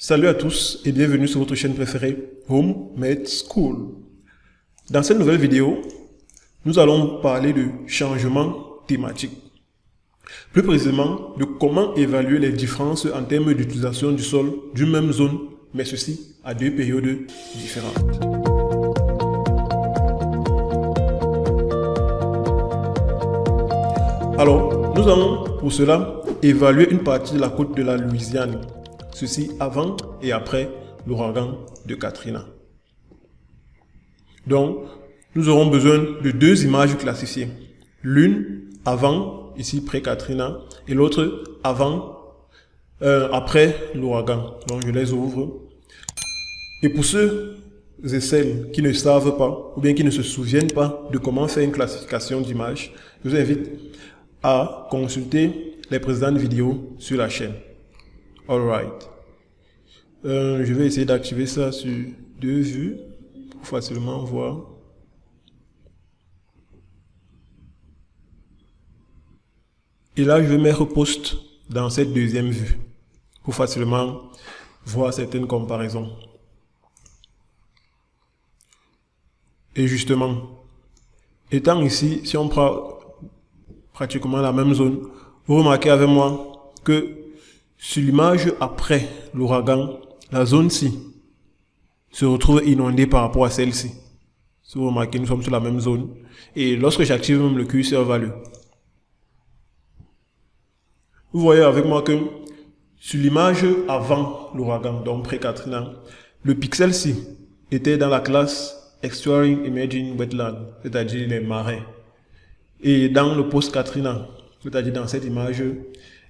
Salut à tous et bienvenue sur votre chaîne préférée Homemade School. Dans cette nouvelle vidéo, nous allons parler de changement thématique. Plus précisément, de comment évaluer les différences en termes d'utilisation du sol d'une même zone, mais ceci à deux périodes différentes. Alors, nous allons pour cela évaluer une partie de la côte de la Louisiane. Ceci avant et après l'ouragan de Katrina. Donc, nous aurons besoin de deux images classifiées. L'une avant, ici pré-Katrina, et l'autre après l'ouragan. Donc, je les ouvre. Et pour ceux et celles qui ne savent pas, ou bien qui ne se souviennent pas de comment faire une classification d'images, je vous invite à consulter les précédentes vidéos sur la chaîne. Alright. Je vais essayer d'activer ça sur deux vues pour facilement voir. Et là, je vais mettre post dans cette deuxième vue pour facilement voir certaines comparaisons. Et justement, étant ici, si on prend pratiquement la même zone, vous remarquez avec moi que sur l'image après l'ouragan, la zone-ci se retrouve inondée par rapport à celle-ci. Si vous remarquez, nous sommes sur la même zone. Et lorsque j'active même le curseur value, vous voyez avec moi que sur l'image avant l'ouragan, donc pré-Katrina, le pixel-ci était dans la classe Exploring Emerging Wetland, c'est-à-dire les marais. Et dans le post-Katrina, c'est-à-dire dans cette image,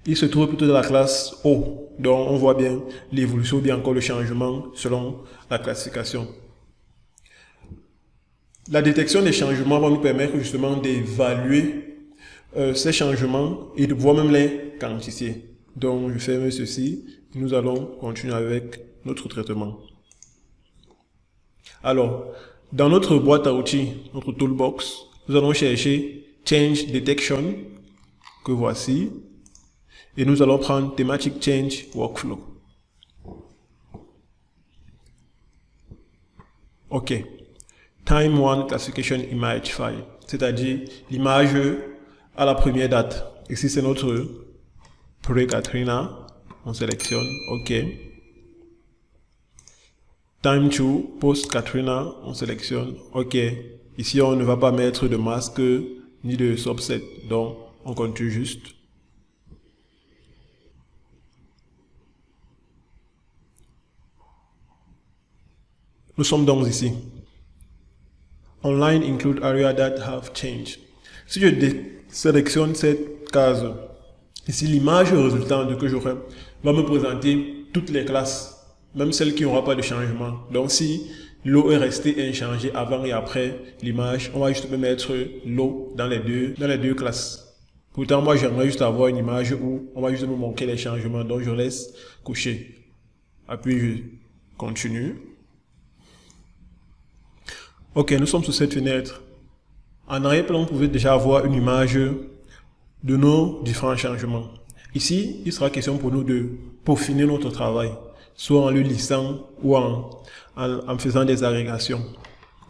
il se trouve plutôt dans la classe O. Donc on voit bien l'évolution, bien encore le changement selon la classification. La détection des changements va nous permettre justement d'évaluer ces changements et de pouvoir même les quantifier. Donc je ferme ceci et nous allons continuer avec notre traitement. Alors, dans notre boîte à outils, notre toolbox, nous allons chercher Change Detection, que voici, et nous allons prendre Thematic Change Workflow. OK. Time One Classification Image File, c'est-à-dire l'image à la première date. Ici, c'est notre pré-Katrina. On sélectionne OK. Time to post-Katrina. On sélectionne OK. Ici, on ne va pas mettre de masque ni de subset. Donc, on continue juste. Nous sommes donc ici. Online include area that have changed. Si je sélectionne cette case, ici l'image résultante que j'aurai va me présenter toutes les classes, même celles qui n'auront pas de changement. Donc si l'eau est restée inchangée avant et après l'image, on va juste mettre l'eau dans les deux classes. Pourtant, moi j'aimerais juste avoir une image où on va juste me montrer les changements. Donc je laisse coucher. Appuie, je continue. Ok, nous sommes sur cette fenêtre. En arrière-plan, vous pouvez déjà avoir une image de nos différents changements. Ici, il sera question pour nous de peaufiner notre travail, soit en le lissant ou en faisant des agrégations.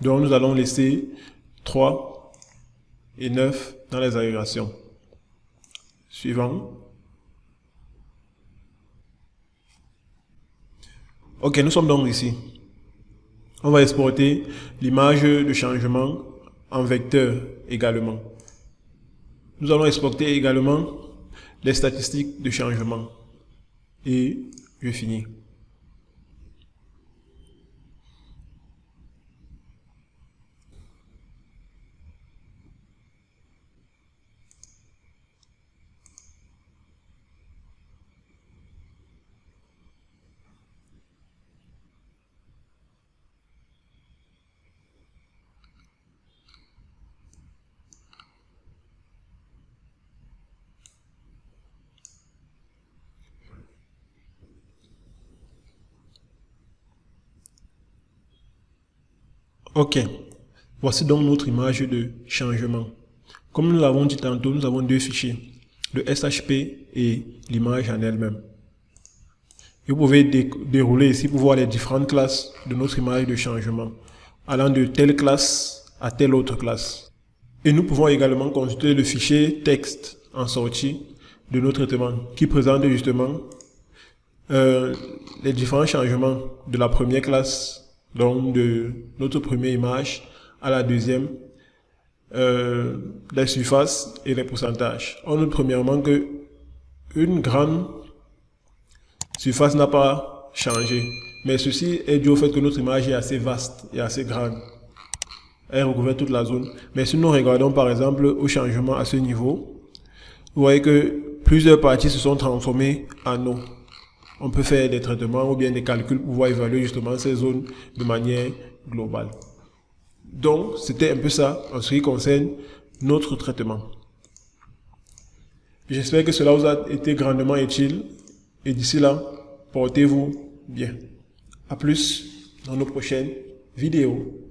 Donc, nous allons laisser 3 et 9 dans les agrégations. Suivant. Ok, nous sommes donc ici. On va exporter l'image de changement en vecteur également. Nous allons exporter également les statistiques de changement. Et je finis. Ok, voici donc notre image de changement. Comme nous l'avons dit tantôt, nous avons deux fichiers, le SHP et l'image en elle-même. Et vous pouvez dérouler ici pour voir les différentes classes de notre image de changement, allant de telle classe à telle autre classe. Et nous pouvons également consulter le fichier texte en sortie de nos traitements qui présente justement les différents changements de la première classe, donc de notre première image à la deuxième, les surfaces et les pourcentages. On note premièrement que une grande surface n'a pas changé, mais ceci est dû au fait que notre image est assez vaste et assez grande. Elle recouvre toute la zone. Mais si nous regardons par exemple au changement à ce niveau, vous voyez que plusieurs parties se sont transformées en eau. On peut faire des traitements ou bien des calculs pour pouvoir évaluer justement ces zones de manière globale. Donc, c'était un peu ça en ce qui concerne notre traitement. J'espère que cela vous a été grandement utile et d'ici là, portez-vous bien. À plus dans nos prochaines vidéos.